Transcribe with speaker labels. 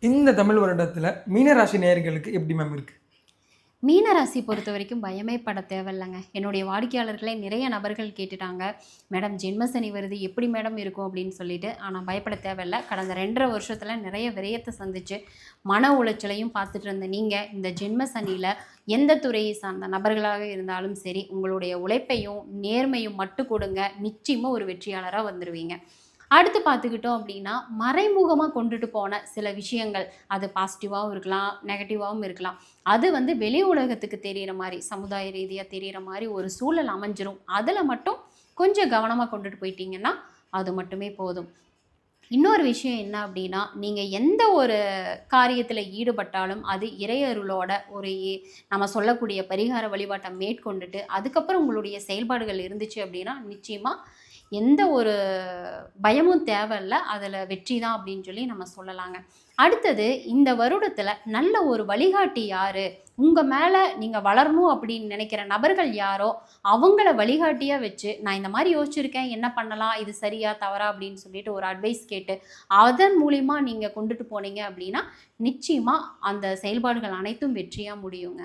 Speaker 1: இந்த தமிழ் வருடத்தில் மீனராசி நேயர்களுக்கு எப்படி மேம் இருக்குது?
Speaker 2: மீனராசி பொறுத்த வரைக்கும் பயமே பட தேவையில்லைங்க. என்னுடைய வாடிக்கையாளர்களே நிறைய நபர்கள் கேட்டுட்டாங்க, மேடம் ஜென்மசனி வருது எப்படி மேடம் இருக்கும் அப்படின்னு சொல்லிட்டு. ஆனால் பயப்பட தேவையில்லை. கடந்த 2.5 வருஷத்தில் நிறைய விரயத்தை சந்திச்சு மன உளைச்சலையும் பார்த்துட்டு இருந்த நீங்கள் இந்த ஜென்மசனியில் எந்த துறையை சார்ந்த நபர்களாக இருந்தாலும் சரி, உங்களுடைய உழைப்பையும் நேர்மையும் மட்டும் கொடுங்க, நிச்சயமாக ஒரு வெற்றியாளராக வந்துடுவீங்க. அடுத்து பார்த்துக்கிட்டோம் அப்படின்னா, மறைமுகமாக கொண்டுட்டு போன சில விஷயங்கள், அது பாசிட்டிவாகவும் இருக்கலாம், நெகட்டிவாகவும் இருக்கலாம். அது வெளி உலகத்துக்கு தெரிகிற மாதிரி, சமுதாய ரீதியாக தெரிகிற மாதிரி ஒரு சூழல் அமைஞ்சிரும். அதில் மட்டும் கொஞ்சம் கவனமாக கொண்டுட்டு போயிட்டீங்கன்னா அது மட்டுமே போதும். இன்னொரு விஷயம் என்ன அப்படின்னா, நீங்கள் எந்த ஒரு காரியத்தில் ஈடுபட்டாலும் அது இறையருளோட ஒரு நம்ம சொல்லக்கூடிய பரிகார வழிபாட்டை மேற்கொண்டுட்டு அதுக்கப்புறம் உங்களுடைய செயல்பாடுகள் இருந்துச்சு அப்படின்னா நிச்சயமாக எந்த ஒரு பயமும் தேவையில்ல, அதில் வெற்றி தான் அப்படின்னு சொல்லி நம்ம சொல்லலாங்க. அடுத்தது, இந்த வருடத்தில் நல்ல ஒரு வழிகாட்டி யார், உங்கள் மேலே நீங்கள் வளரணும் அப்படின்னு நினைக்கிற நபர்கள் யாரோ அவங்கள வழிகாட்டியாக வச்சு, நான் இந்த மாதிரி யோசிச்சிருக்கேன், என்ன பண்ணலாம், இது சரியா தவறா அப்படின்னு சொல்லிட்டு ஒரு அட்வைஸ் கேட்டு அதன் மூலிமா நீங்கள் கொண்டுட்டு போனீங்க அப்படின்னா நிச்சயமாக அந்த செயல்பாடுகள் அனைத்தும் வெற்றியாக முடியுங்க.